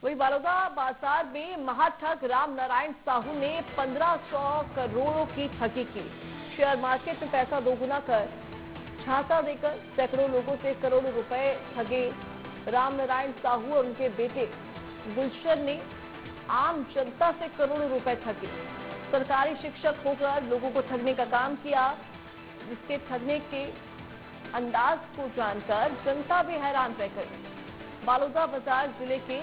वही बड़ौदा बाजार में महाठग राम नारायण साहू ने 1500 करोड़ों की ठगी की। शेयर मार्केट में पैसा दोगुना कर झांसा देकर सैकड़ों लोगों से करोड़ों रुपए ठगे राम नारायण साहू और उनके बेटे गुलशन ने आम जनता से करोड़ों रुपए ठगे। सरकारी शिक्षक होकर लोगों को ठगने का काम किया, जिसके ठगने के अंदाज को जानकर जनता भी हैरान रह गई। बड़ौदा बाजार जिले के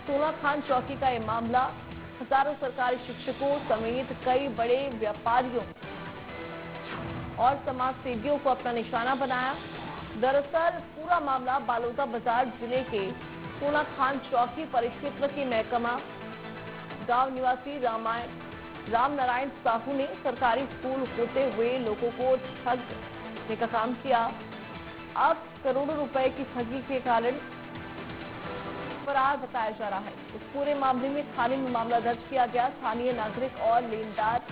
सोना खान चौकी का यह मामला हजारों सरकारी शिक्षकों समेत कई बड़े व्यापारियों और समाज सेवियों को अपना निशाना बनाया। दरअसल पूरा मामला बड़ौदा बाजार जिले के सोना खान चौकी परिक्षेत्र के महकमा गांव निवासी राम नारायण साहू ने सरकारी स्कूल होते हुए लोगों को ठगने का काम किया। अब करोड़ों रुपए की ठगी के कारण फरार बताया जा रहा है। इस पूरे मामले में थाने में मामला दर्ज किया गया। स्थानीय नागरिक और लेनदार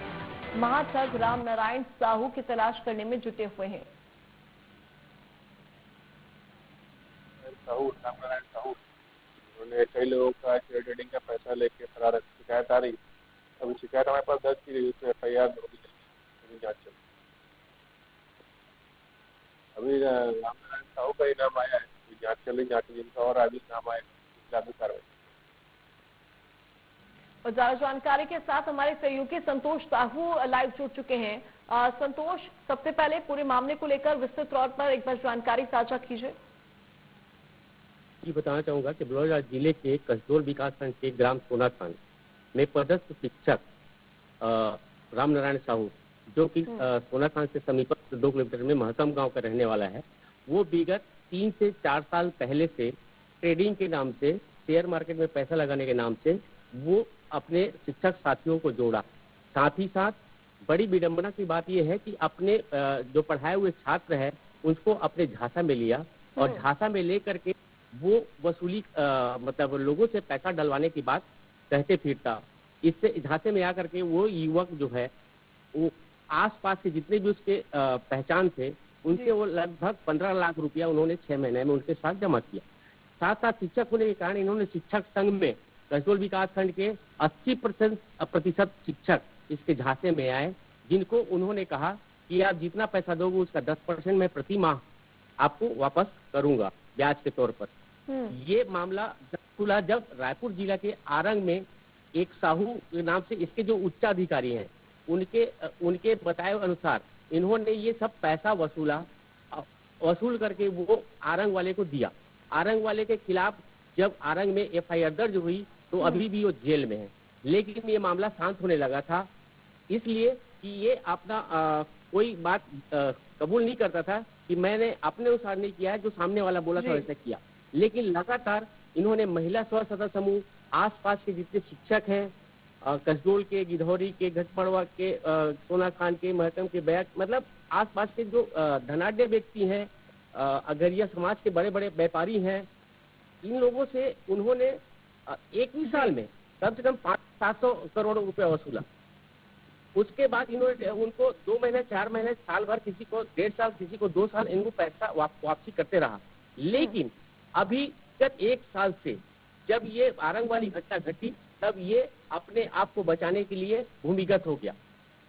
महाठग राम नारायण साहू की तलाश करने में जुटे हुए हैं। राम नारायण साहू उन्होंने कई लोगों का शेयर ट्रेडिंग का पैसा लेके फरार, शिकायत आ रही। अभी शिकायत हमारे पास दर्ज की गई, उसमें FIR जांच चल। अभी राम नारायण साहू का ही नाम आया है, जांच चल रही, जांच जिनका और आगे नाम आए कार्रवाई। और ज्यादा जानकारी के साथ हमारे सहयोगी संतोष साहू लाइव जुड़ चुके हैं। संतोष, सबसे पहले पूरे मामले को लेकर विस्तृत तौर पर एक बार जानकारी साझा कीजिए। जी, बताना चाहूंगा कि बड़ौदा जिले के कसडोल विकासखंड के ग्राम सोना खान में पदस्थ शिक्षक राम नारायण साहू, जो कि सोना खान से समीपस्थ 2 किलोमीटर में महकम गांव का रहने वाला है, वो विगत 3 से 4 साल पहले से ट्रेडिंग के नाम से, शेयर मार्केट में पैसा लगाने के नाम से वो अपने शिक्षक साथियों को जोड़ा। साथ ही साथ बड़ी विडंबना की बात यह है कि अपने जो पढ़ाए हुए छात्र है उसको अपने झांसा में लिया और झांसा में लेकर के वो वसूली मतलब लोगों से पैसा डलवाने की बात कहते फिरता। इससे झांसे में आकर के वो युवक जो है वो आसपास के जितने भी उसके पहचान थे उनसे वो लगभग 15 लाख रुपया उन्होंने 6 महीने में उनके साथ जमा किया। साथ साथ शिक्षक होने के कारण इन्होंने शिक्षक संघ में कसडोल विकासखंड के 80% शिक्षक इसके झांसे में आए, जिनको उन्होंने कहा कि आप जितना पैसा दोगे उसका 10% मैं प्रति माह आपको वापस करूंगा ब्याज के तौर पर। ये मामला जब खुला जब रायपुर जिला के आरंग में एक साहू के नाम से इसके जो उच्चाधिकारी हैं उनके बताए अनुसार इन्होंने ये सब पैसा वसूल करके वो आरंग वाले को दिया। आरंग वाले के खिलाफ जब आरंग में FIR दर्ज हुई तो अभी भी वो जेल में है, लेकिन ये मामला शांत होने लगा था, इसलिए कि ये अपना कोई बात कबूल नहीं करता था कि मैंने अपने अनुसार नहीं किया है, जो सामने वाला बोला था वैसे किया। लेकिन लगातार इन्होंने महिला स्व सदस्य समूह, आसपास के जितने शिक्षक हैं, कसडोल के, गिधौरी के, घटपड़वा के, सोना खान के, महकम के, बैक, मतलब आसपास के जो धनाढ्य व्यक्ति हैं, अगरिया समाज के बड़े बड़े व्यापारी हैं, इन लोगों से उन्होंने एक ही साल में कम से कम 500-700 करोड़ रुपया वसूला। उसके बाद इन्होंने उनको 2 महीने, 4 महीने, साल भर, किसी को 1.5 साल, किसी को 2 साल इनको पैसा वापसी करते रहा। लेकिन अभी गत 1 साल से जब ये आरंग वाली घटना घटी तब ये अपने आप को बचाने के लिए भूमिगत हो गया।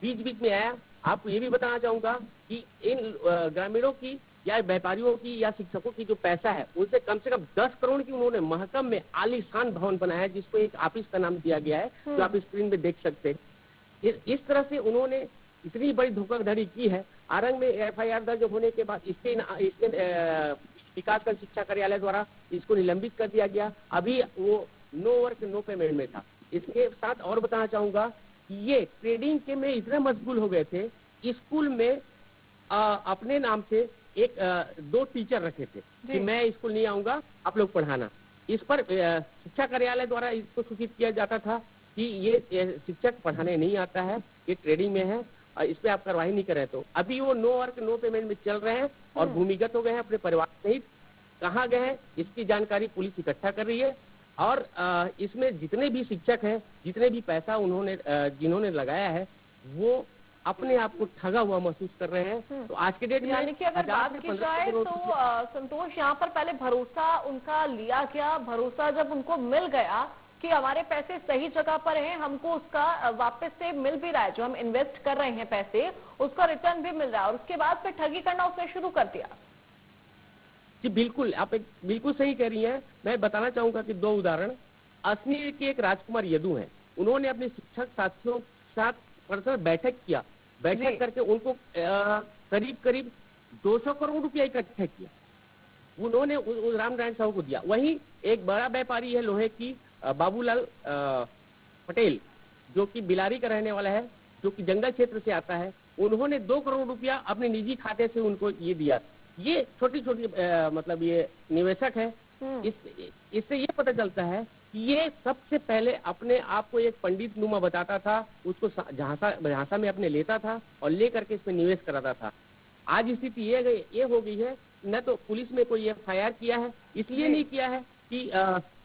बीच बीच में आया। आपको ये भी बताना चाहूंगा कि इन ग्रामीणों की या व्यापारियों की या शिक्षकों की जो पैसा है उनसे कम 10 करोड़ की उन्होंने महकम में आलीशान भवन बनाया है, जिसको एक ऑफिस का नाम दिया गया है, जो आप स्क्रीन में देख सकते हैं। इस तरह से उन्होंने इतनी बड़ी धोखाधड़ी की है। आरंग में FIR दर्ज होने के बाद इसके विकासखंड शिक्षा कार्यालय द्वारा इसको निलंबित कर दिया गया। अभी वो नो वर्क नो पेमेंट में था। इसके साथ और बताना चाहूंगा कि ये ट्रेडिंग के में इतने मशगूल हो गए थे, स्कूल में अपने नाम से 2 टीचर रखे थे कि मैं स्कूल नहीं आऊंगा, आप लोग पढ़ाना। इस पर शिक्षा कार्यालय द्वारा इसको सूचित किया जाता था कि ये शिक्षक पढ़ाने नहीं आता है, ये ट्रेडिंग में है, इस पे आप कार्रवाई नहीं कर रहे। तो अभी वो नो वर्क नो पेमेंट में चल रहे हैं और भूमिगत हो गए हैं। अपने परिवार सहित कहाँ गए हैं इसकी जानकारी पुलिस इकट्ठा कर रही है। और इसमें जितने भी शिक्षक हैं, जितने भी पैसा जिन्होंने लगाया है, वो अपने आप को ठगा हुआ महसूस कर रहे हैं। तो आज के डेट में यानी कि अगर बात की जाए तो संतोष, यहाँ पर पहले भरोसा उनका लिया गया, भरोसा जब उनको मिल गया कि हमारे पैसे सही जगह पर हैं, हमको उसका वापस से मिल भी रहा है, जो हम इन्वेस्ट कर रहे हैं पैसे उसका रिटर्न भी मिल रहा है, और उसके बाद फिर ठगी करना उसने शुरू कर दिया। जी बिल्कुल, आप बिल्कुल सही कह रही हैं। मैं बताना चाहूंगा कि 2 उदाहरण। अजमेर के एक राजकुमार यदु हैं, उन्होंने अपने शिक्षक साथियों के साथ पर्सनल बैठक करके उनको करीब करीब 200 करोड़ रुपया इकट्ठा किया, उन्होंने रामनारायण साहू को दिया। वहीं एक बड़ा व्यापारी है लोहे की, बाबूलाल पटेल, जो कि बिलारी का रहने वाला है, जो कि जंगल क्षेत्र से आता है, उन्होंने 2 करोड़ रुपया अपने निजी खाते से उनको ये दिया। ये छोटी छोटी मतलब ये निवेशक है। इससे ये पता चलता है कि ये सबसे पहले अपने आप को एक पंडित नुमा बताता था, उसको झांसा में अपने लेता था और ले करके इसमें निवेश कराता था। आज स्थिति ये हो गई है, न तो पुलिस में कोई FIR किया है, इसलिए नहीं किया है कि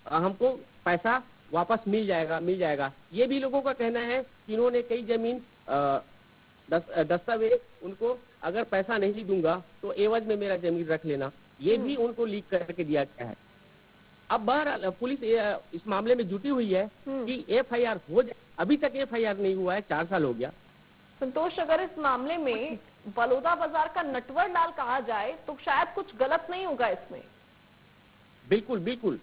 हमको पैसा वापस मिल जाएगा। ये भी लोगों का कहना है कि इन्होंने कई जमीन दस्तावेज उनको, अगर पैसा नहीं दूंगा तो एवज में मेरा जमीन रख लेना, ये भी उनको लीक करके दिया गया है। अब बहरहाल पुलिस इस मामले में जुटी हुई है कि FIR हो जाए। अभी तक FIR नहीं हुआ है, 4 साल हो गया। संतोष, अगर इस मामले में बलौदा बाजार का नटवर लाल कहा जाए तो शायद कुछ गलत नहीं होगा इसमें। बिल्कुल।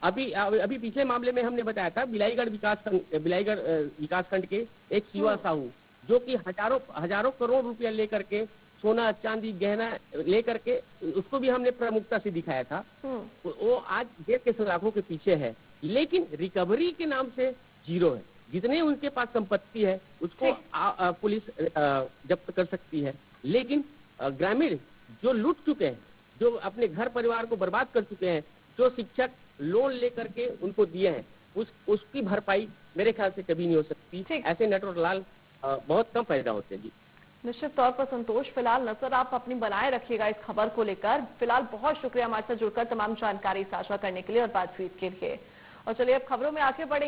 अभी पिछले मामले में हमने बताया था बिलाईगढ़ विकासखंड के एक शिवा साहू, जो कि हजारों करोड़ रुपया लेकर के सोना चांदी गहना लेकर के, उसको भी हमने प्रमुखता से दिखाया था। वो आज देश के सलाखों के पीछे है, लेकिन रिकवरी के नाम से जीरो है। जितने उनके पास संपत्ति है उसको पुलिस जब्त कर सकती है, लेकिन ग्रामीण जो लूट चुके हैं, जो अपने घर परिवार को बर्बाद कर चुके हैं, जो शिक्षक लोन लेकर के उनको दिए हैं, उसकी भरपाई मेरे ख्याल से कभी नहीं हो सकती। ऐसे नटवर लाल बहुत कम पैदा होते हैं। जी निश्चित तौर पर संतोष, फिलहाल नजर आप अपनी बनाए रखिएगा इस खबर को लेकर। फिलहाल बहुत शुक्रिया हमारे साथ जुड़कर तमाम जानकारी साझा करने के लिए और बातचीत के लिए। और चलिए अब खबरों में आगे बढ़ेंगे।